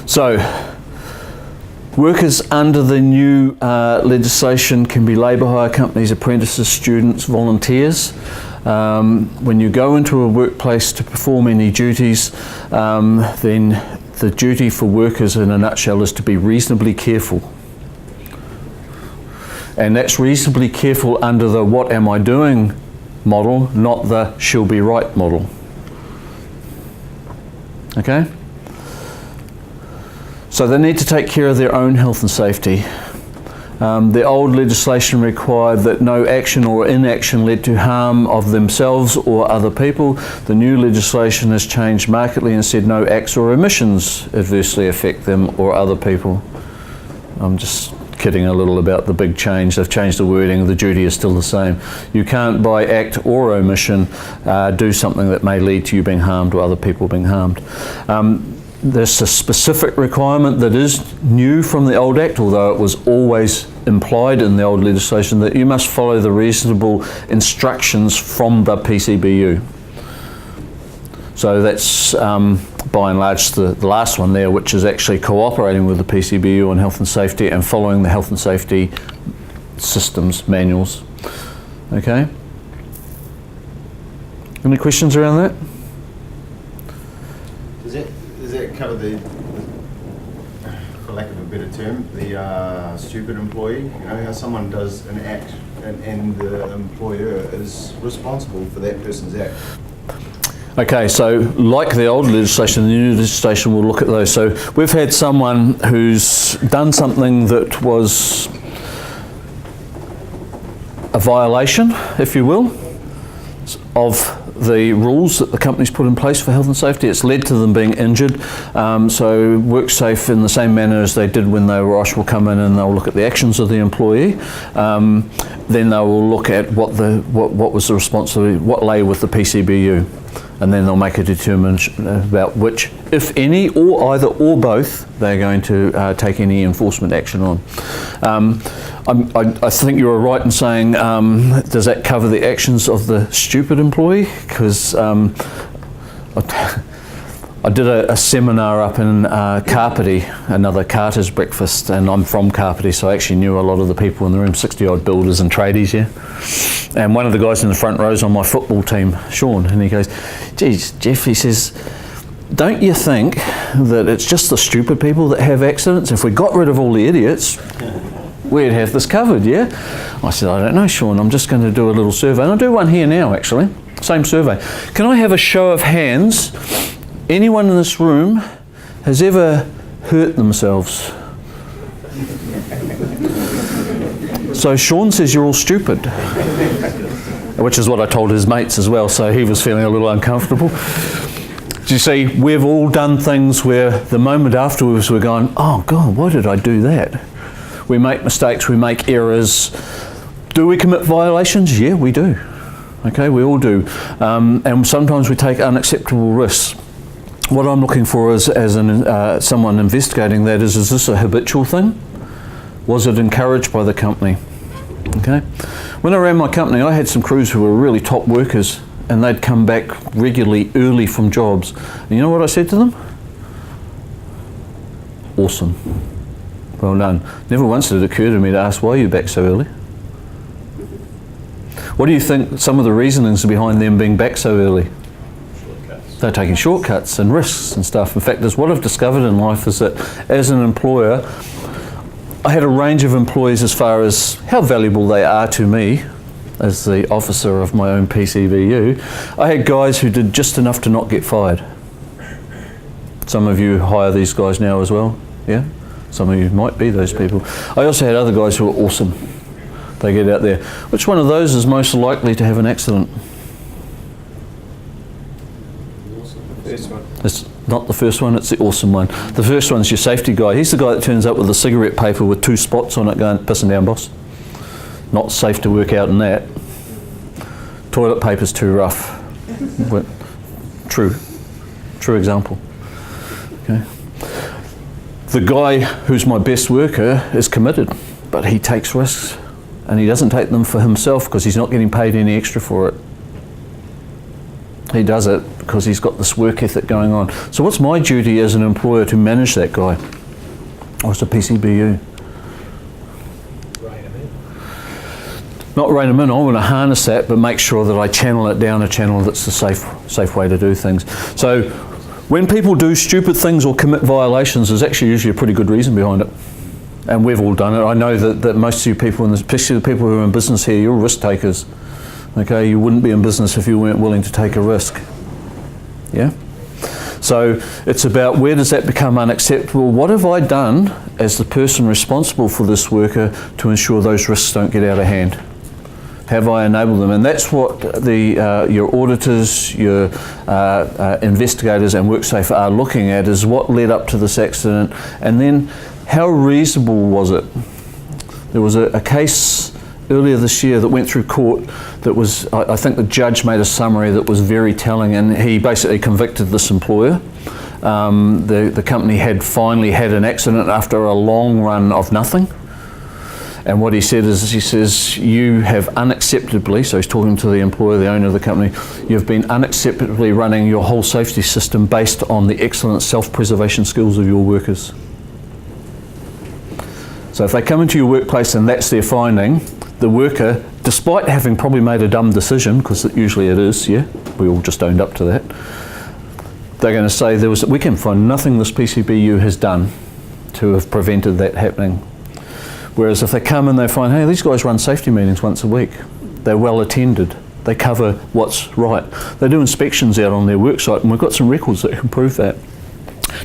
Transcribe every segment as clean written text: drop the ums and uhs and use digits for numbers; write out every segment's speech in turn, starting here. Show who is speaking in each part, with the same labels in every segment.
Speaker 1: So, workers under the new legislation can be labour hire companies, apprentices, students, volunteers. When you go into a workplace to perform any duties, then the duty for workers in a nutshell is to be reasonably careful. And that's reasonably careful under the what am I doing model, not the she'll be right model. Okay? So they need to take care of their own health and safety. The old legislation required that no action or inaction led to harm of themselves or other people. The new legislation has changed markedly and said no acts or omissions adversely affect them or other people. I'm just kidding a little about the big change. They've changed the wording, the duty is still the same. You can't by act or omission do something that may lead to you being harmed or other people being harmed. There's a specific requirement that is new from the old Act, although it was always implied in the old legislation, that you must follow the reasonable instructions from the PCBU. So that's by and large the last one there, which is actually cooperating with the PCBU on health and safety and following the health and safety systems manuals. Okay? Any questions around that?
Speaker 2: Does that cover the, for lack of a better term, the stupid employee? You know, how someone does an act and the employer is responsible for that person's act?
Speaker 1: Okay, so like the old legislation, the new legislation will look at those. So we've had someone who's done something that was a violation, if you will, of the rules that the company's put in place for health and safety. It's led to them being injured. So WorkSafe, in the same manner as they did when they were OSH, will come in and they'll look at the actions of the employee. Then they will look at what was the responsibility, what lay with the PCBU. And then they'll make a determination about which, if any, or either or both, they're going to take any enforcement action on. I think you were right in saying, does that cover the actions of the stupid employee? Because I did a seminar up in Kapiti, another Carter's breakfast, and I'm from Kapiti, so I actually knew a lot of the people in the room, 60-odd builders and tradies here. And one of the guys in the front row is on my football team, Sean, and he goes, geez, Jeff, he says, don't you think that it's just the stupid people that have accidents? If we got rid of all the idiots, we'd have this covered, yeah? I said, I don't know, Sean, I'm just going to do a little survey. And I'll do one here now, actually, same survey. Can I have a show of hands? Anyone in this room has ever hurt themselves? So Sean says you're all stupid, which is what I told his mates as well, so he was feeling a little uncomfortable. Do you see, we've all done things where the moment afterwards we're going, oh God, why did I do that? We make mistakes, we make errors. Do we commit violations? Yeah, we do. Okay, we all do. And sometimes we take unacceptable risks. What I'm looking for is, as someone investigating that, is this a habitual thing? Was it encouraged by the company? Okay. When I ran my company, I had some crews who were really top workers, and they'd come back regularly early from jobs. And you know what I said to them? Awesome. Well done. Never once did it occur to me to ask, why are you back so early? What do you think some of the reasonings behind them being back so early? They're taking shortcuts and risks and stuff. In fact, what I've discovered in life is that as an employer, I had a range of employees as far as how valuable they are to me as the officer of my own PCBU. I had guys who did just enough to not get fired. Some of you hire these guys now as well, yeah? Some of you might be those people. I also had other guys who were awesome. They get out there. Which one of those is most likely to have an accident?
Speaker 2: First one.
Speaker 1: It's not the first one, it's the awesome one. The first one's your safety guy. He's the guy that turns up with a cigarette paper with 2 spots on it going, pissing down, boss. Not safe to work out in that. Toilet paper's too rough. True example. Okay. The guy who's my best worker is committed, but he takes risks, and he doesn't take them for himself because he's not getting paid any extra for it. He does it because he's got this work ethic going on. So what's my duty as an employer to manage that guy? Or as a PCBU? Not rein them in, I want to harness that, but make sure that I channel it down a channel that's the safe way to do things. So when people do stupid things or commit violations, there's actually usually a pretty good reason behind it. And we've all done it. I know that most of you people, especially the people who are in business here, you're risk takers. Okay, you wouldn't be in business if you weren't willing to take a risk. Yeah? So it's about, where does that become unacceptable? What have I done as the person responsible for this worker to ensure those risks don't get out of hand? Have I enabled them? And that's what your auditors, your investigators and WorkSafe are looking at, is what led up to this accident, and then how reasonable was it? There was a case earlier this year that went through court that was, I think the judge made a summary that was very telling, and he basically convicted this employer. The company had finally had an accident after a long run of nothing. And what he said is, he says, you have unacceptably, so he's talking to the employer, the owner of the company, you've been unacceptably running your whole safety system based on the excellent self-preservation skills of your workers. So if they come into your workplace and that's their finding, the worker, despite having probably made a dumb decision, because usually it is, yeah, we all just owned up to that, they're going to say, we can find nothing this PCBU has done to have prevented that happening. Whereas if they come and they find, hey, these guys run safety meetings once a week, they're well attended, they cover what's right, they do inspections out on their work site, and we've got some records that can prove that.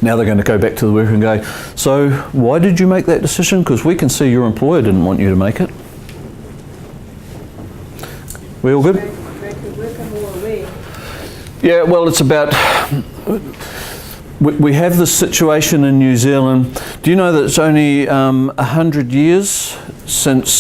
Speaker 1: Now they're going to go back to the worker and go, so why did you make that decision? Because we can see your employer didn't want you to make it. We all good? Yeah, well, it's about, we have this situation in New Zealand. Do you know that it's only 100 years since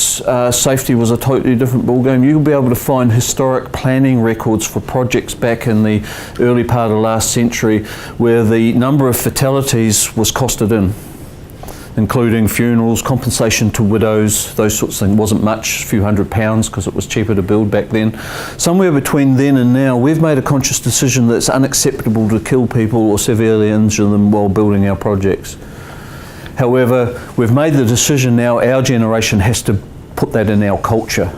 Speaker 1: safety was a totally different ballgame? You'll be able to find historic planning records for projects back in the early part of last century where the number of fatalities was costed in, including funerals, compensation to widows, those sorts of things. Wasn't much, a few £100 because it was cheaper to build back then. Somewhere between then and now, we've made a conscious decision that it's unacceptable to kill people or severely injure them while building our projects. However, we've made the decision now, our generation has to put that in our culture.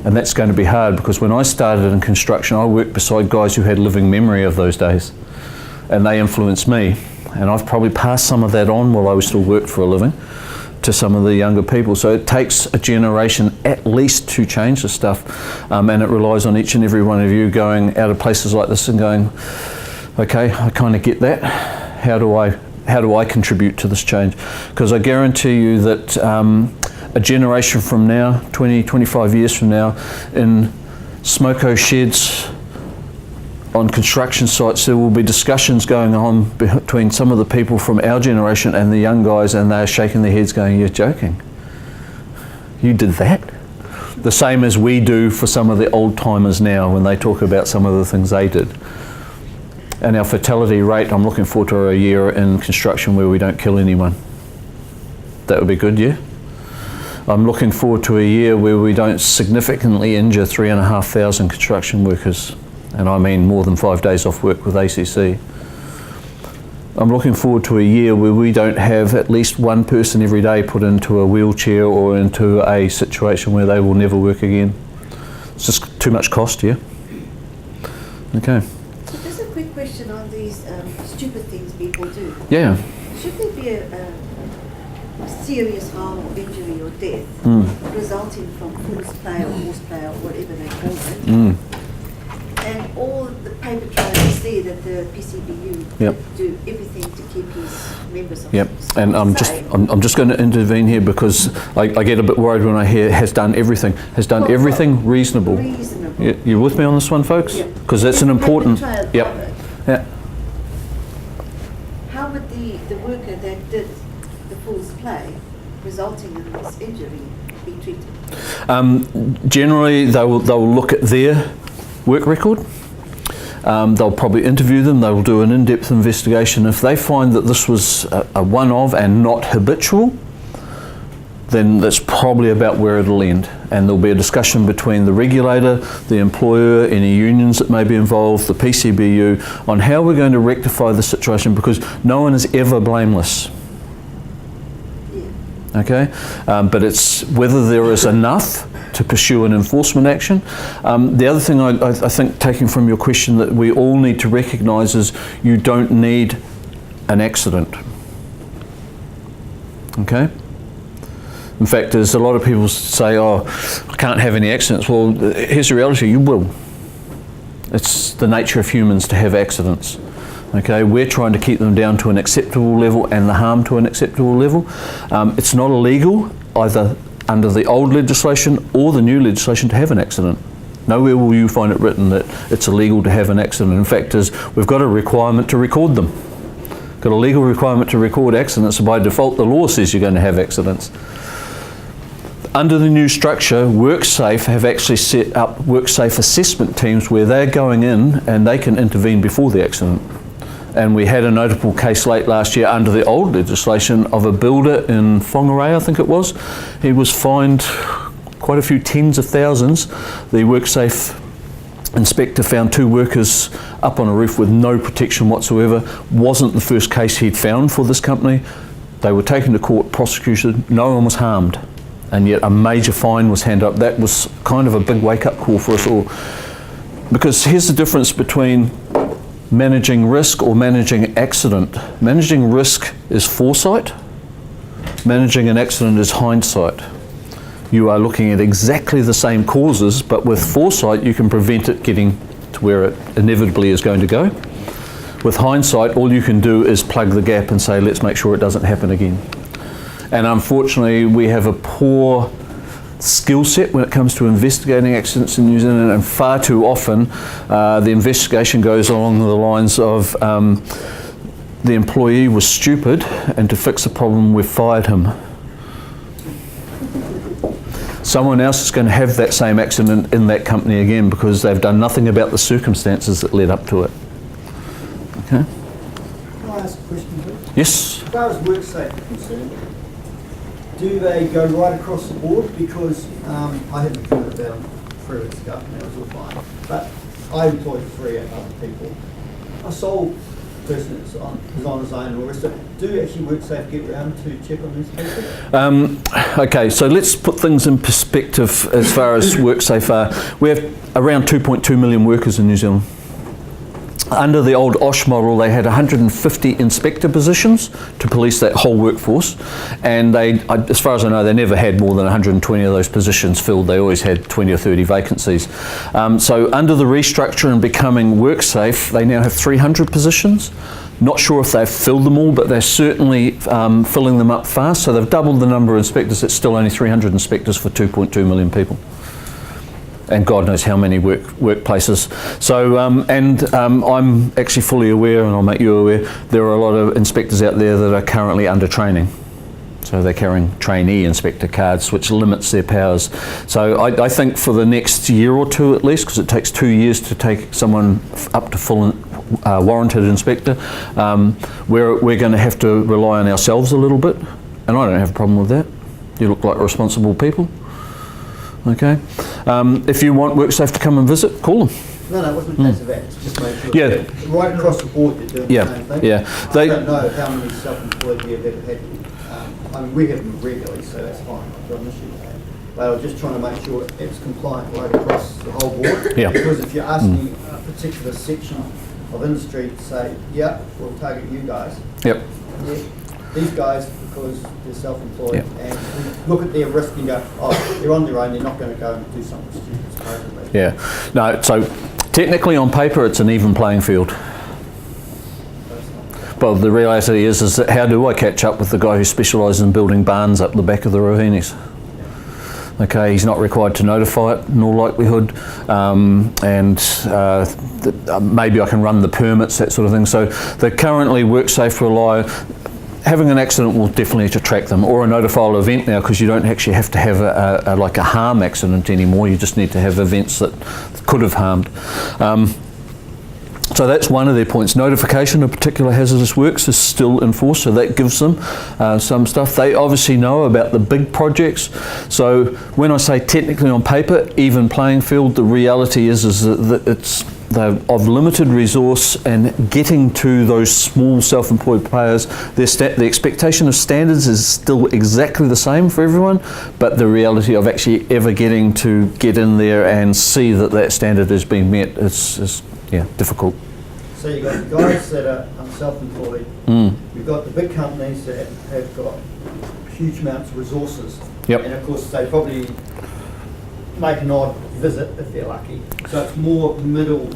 Speaker 1: And that's going to be hard, because when I started in construction, I worked beside guys who had living memory of those days, and they influenced me. And I've probably passed some of that on while I was still worked for a living to some of the younger people. So it takes a generation at least to change the stuff, and it relies on each and every one of you going out of places like this and going, okay, I kind of get that. How do I contribute to this change? Because I guarantee you that a generation from now, 20, 25 years from now, in smoko sheds, on construction sites, there will be discussions going on between some of the people from our generation and the young guys, and they're shaking their heads going, you're joking. You did that? The same as we do for some of the old timers now when they talk about some of the things they did. And our fatality rate, I'm looking forward to a year in construction where we don't kill anyone. That would be good, yeah? I'm looking forward to a year where we don't significantly injure 3,500 construction workers. And I mean more than 5 days off work with ACC. I'm looking forward to a year where we don't have at least one person every day put into a wheelchair or into a situation where they will never work again. It's just too much cost, yeah? Okay.
Speaker 3: So just a quick question on these stupid things people do.
Speaker 1: Yeah.
Speaker 3: Should there be a serious harm or injury or death resulting from fool's play or horseplay or whatever they call it? And all the paper trails say that the PCBU do everything to keep his members of
Speaker 1: and I'm just going to intervene here, because I get a bit worried when I hear has done everything reasonable.
Speaker 3: Reasonable.
Speaker 1: You with me on this one, folks? Because that's an important. Yeah.
Speaker 3: How would the worker that did the fool's play, resulting in this injury, be treated? Generally, they will look at their work record. They'll probably interview them, they will do an in-depth investigation. If they find that this was a one-off and not habitual,
Speaker 1: then that's probably about where it'll end. And there'll be a discussion between the regulator, the employer, any unions that may be involved, the PCBU, on how we're going to rectify the situation, because no one is ever blameless. Okay, but it's whether there is enough to pursue an enforcement action. The other thing I think, taking from your question, that we all need to recognise is you don't need an accident. Okay? In fact, there's a lot of people say, oh, I can't have any accidents. Well, here's the reality, you will. It's the nature of humans to have accidents. Okay, we're trying to keep them down to an acceptable level and the harm to an acceptable level. It's not illegal, either under the old legislation or the new legislation, to have an accident. Nowhere will you find it written that it's illegal to have an accident. In fact, we've got a requirement to record them. Got a legal requirement to record accidents, so by default the law says you're going to have accidents. Under the new structure, WorkSafe have actually set up WorkSafe assessment teams where they're going in and they can intervene before the accident. And we had a notable case late last year under the old legislation of a builder in Whangarei, I think it was. He was fined quite a few tens of thousands. The WorkSafe inspector found 2 workers up on a roof with no protection whatsoever. Wasn't the first case he'd found for this company. They were taken to court, prosecuted, no one was harmed. And yet a major fine was handed up. That was kind of a big wake-up call for us all. Because here's the difference between managing risk or managing accident. Managing risk is foresight. Managing an accident is hindsight. You are looking at exactly the same causes, but with foresight you can prevent it getting to where it inevitably is going to go. With hindsight, all you can do is plug the gap and say, let's make sure it doesn't happen again. And unfortunately, we have a poor skill set when it comes to investigating accidents in New Zealand, and far too often the investigation goes along the lines of the employee was stupid and to fix the problem we've fired him. Someone else is going to have that same accident in that company again because they've done nothing about the circumstances that led up to it. Okay?
Speaker 4: Can I ask a question, please?
Speaker 1: Yes?
Speaker 4: As far as WorkSafe is concerned, do they go right across the board? Because I had a comment about them 3 weeks ago and that was all fine. But I employ 3 other people. A sole person is on his own and all the rest of it. Do actually WorkSafe get around to check on these people?
Speaker 1: Okay, so let's put things in perspective as far as WorkSafe are. We have around 2.2 million workers in New Zealand. Under the old OSH model, they had 150 inspector positions to police that whole workforce, and they, as far as I know, they never had more than 120 of those positions filled. They always had 20 or 30 vacancies. So under the restructure and becoming WorkSafe, they now have 300 positions. Not sure if they've filled them all, but they're certainly filling them up fast. So they've doubled the number of inspectors. It's still only 300 inspectors for 2.2 million people. And God knows how many workplaces. So, I'm actually fully aware, and I'll make you aware, there are a lot of inspectors out there that are currently under training. So they're carrying trainee inspector cards, which limits their powers. So I think for the next year or 2 at least, because it takes 2 years to take someone up to full warranted inspector, we're going to have to rely on ourselves a little bit. And I don't have a problem with that. You look like responsible people. Okay. If you want WorkSafe to come and visit, call them.
Speaker 4: No, it wasn't a case of that. It's just make sure.
Speaker 1: Yeah.
Speaker 4: That right across the board they're doing the same thing.
Speaker 1: Yeah.
Speaker 4: I don't know how many self-employed we have ever had. I mean, we have them regularly, so that's fine. I've got an issue with that. But I was just trying to make sure it's compliant right across the whole board.
Speaker 1: Yeah.
Speaker 4: Because if you're asking a particular section of industry to say, yeah, we'll target you guys.
Speaker 1: Yep.
Speaker 4: Yeah, these guys, because they're self-employed,
Speaker 1: Yep.
Speaker 4: and look at their risk and go, oh, they're on their own, they're not going to go and do something stupid, supposedly.
Speaker 1: Yeah. No, so technically on paper it's an even playing field. But the reality is that how do I catch up with the guy who specialises in building barns up the back of the Rohinis? Okay, he's not required to notify it in all likelihood, maybe I can run the permits, that sort of thing. So the currently WorkSafe rely, having an accident will definitely attract them, or a notifiable event now, because you don't actually have to have a harm accident anymore. You just need to have events that could have harmed. So that's one of their points. Notification of particular hazardous works is still enforced, so that gives them some stuff. They obviously know about the big projects. So when I say technically on paper, even playing field, the reality is that they're of limited resource, and getting to those small self-employed players, the expectation of standards is still exactly the same for everyone, but the reality of actually ever getting to get in there and see that that standard is being met is difficult.
Speaker 4: So you've got the guys that are self-employed, you've got the big companies that have got huge amounts of resources, and of course they probably make an odd visit if they're lucky. So it's more middle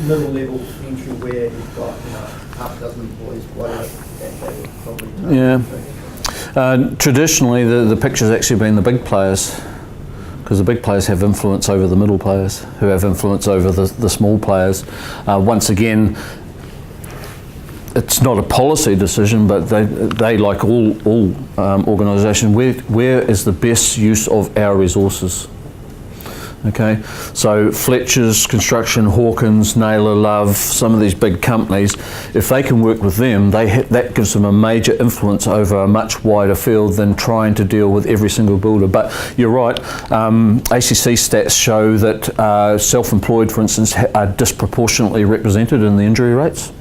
Speaker 4: level entry where you've got half a dozen employees, whatever, that they would probably take.
Speaker 1: Traditionally the picture's actually been the big players, because the big players have influence over the middle players, who have influence over the small players. Once again, it's not a policy decision, but they like all organisations, where is the best use of our resources? Okay, so Fletcher's Construction, Hawkins, Naylor, Love, some of these big companies, if they can work with them, that gives them a major influence over a much wider field than trying to deal with every single builder. But you're right, ACC stats show that self-employed, for instance, are disproportionately represented in the injury rates.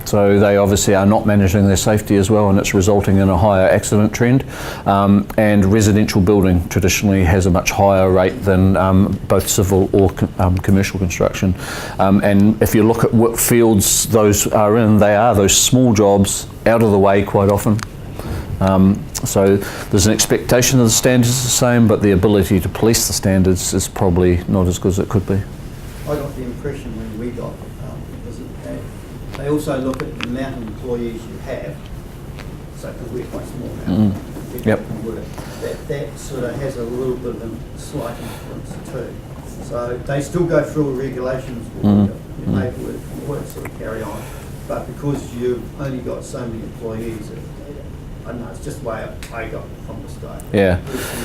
Speaker 1: So they obviously are not managing their safety as well, and it's resulting in a higher accident trend. And residential building traditionally has a much higher rate than both civil or commercial construction. And if you look at what fields those are in, they are those small jobs, out of the way quite often. So there's an expectation of the standards are the same, but the ability to police the standards is probably not as good as it could be.
Speaker 4: I got the impression when we got they also look at the amount of employees you have, so because we're quite small now, that sort of has a little bit of a slight influence too. So they still go through regulations, paperwork sort of carry on, but because you've only got so many employees, I don't know, it's just the way I got from the start.
Speaker 1: Yeah.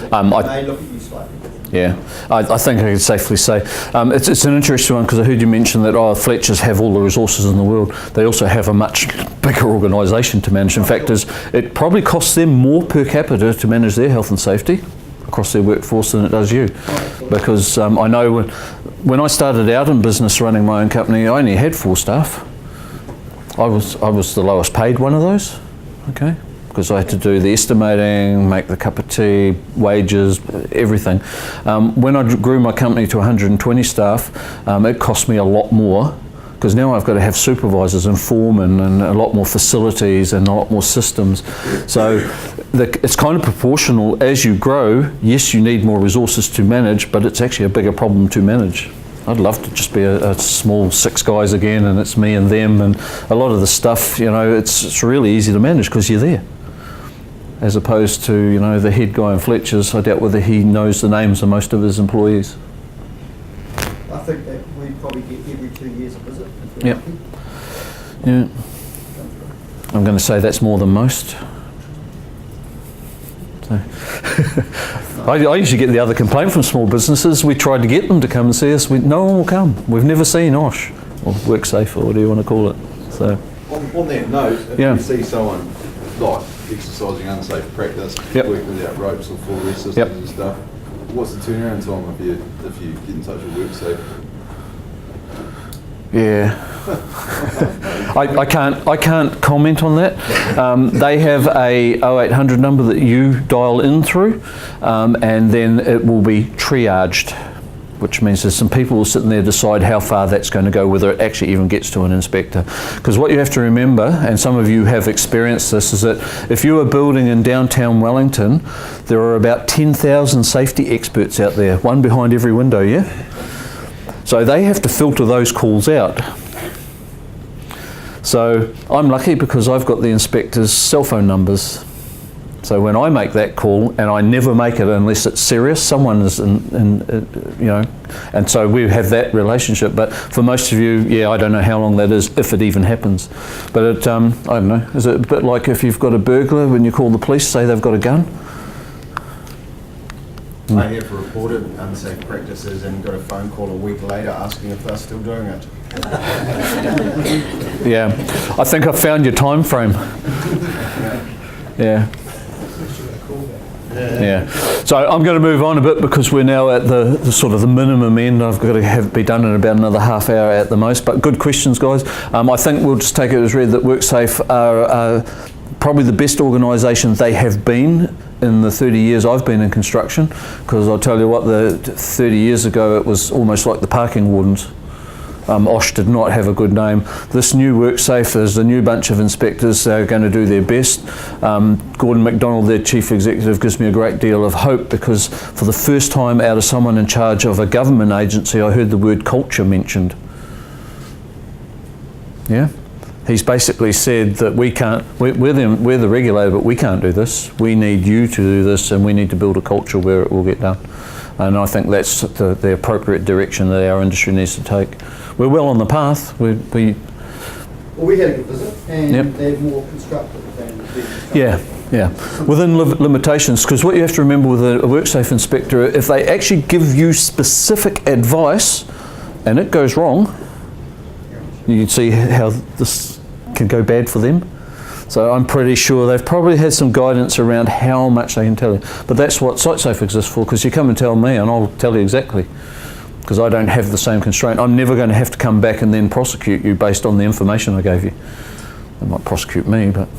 Speaker 4: They look at you slightly differently.
Speaker 1: Yeah, I think I can safely say it's an interesting one, because I heard you mention that Fletchers have all the resources in the world. They also have a much bigger organisation to manage. In fact, it probably costs them more per capita to manage their health and safety across their workforce than it does you. Because I know when I started out in business running my own company, I only had 4 staff. I was the lowest paid one of those, okay? Because I had to do the estimating, make the cup of tea, wages, everything. When I grew my company to 120 staff, it cost me a lot more, because now I've got to have supervisors and foremen and a lot more facilities and a lot more systems. So it's kind of proportional as you grow. Yes, you need more resources to manage, but it's actually a bigger problem to manage. I'd love to just be a small 6 guys again, and it's me and them, and a lot of the stuff, it's really easy to manage because you're there. As opposed to, the head guy in Fletcher's, I doubt whether he knows the names of most of his employees.
Speaker 4: I think that we probably get every 2 years a visit.
Speaker 1: Yep. Yeah. I'm going to say that's more than most. So. I usually get the other complaint from small businesses. We tried to get them to come and see us. No one will come. We've never seen OSH or WorkSafe, or whatever you want to call it. So.
Speaker 2: On that note, if you see someone like exercising unsafe practice, working without ropes or full rest systems and stuff, what's the turnaround time if you get in touch with WorkSafe?
Speaker 1: Yeah, I can't comment on that. They have a 0800 number that you dial in through, and then it will be triaged, which means there's some people sitting there decide how far that's going to go, whether it actually even gets to an inspector. Because what you have to remember, and some of you have experienced this, is that if you are building in downtown Wellington, there are about 10,000 safety experts out there, one behind every window, yeah? So they have to filter those calls out. So I'm lucky because I've got the inspector's cell phone numbers. So when I make that call, and I never make it unless it's serious, someone is and so we have that relationship. But for most of you, I don't know how long that is, if it even happens. But I don't know, is it a bit like if you've got a burglar, when you call the police, say they've got a gun?
Speaker 2: I have reported unsafe practices and got a phone call a week later asking if they're still doing it.
Speaker 1: Yeah, I think I found your time frame. Yeah. Yeah. So I'm going to move on a bit because we're now at the sort of the minimum end. I've got to be done in about another half hour at the most. But good questions, guys. I think we'll just take it as read that WorkSafe are probably the best organisation they have been in the 30 years I've been in construction. Because I'll tell you what, 30 years ago it was almost like the parking wardens. Osh did not have a good name. This new WorkSafe is a new bunch of inspectors. They're going to do their best. Gordon MacDonald, their chief executive, gives me a great deal of hope because for the first time out of someone in charge of a government agency, I heard the word culture mentioned. Yeah? He's basically said that we can't, we're the regulator, but we can't do this. We need you to do this, and we need to build a culture where it will get done. And I think that's the appropriate direction that our industry needs to take. We're well on the path.
Speaker 4: Well, we had a good visit, and
Speaker 1: Yep.
Speaker 4: they're more constructive than the
Speaker 1: Yeah. Within limitations, because what you have to remember with a WorkSafe inspector, if they actually give you specific advice and it goes wrong, you can see how this can go bad for them. So I'm pretty sure they've probably had some guidance around how much they can tell you. But that's what SiteSafe exists for, because you come and tell me and I'll tell you exactly. Because I don't have the same constraint. I'm never going to have to come back and then prosecute you based on the information I gave you. They might prosecute me, but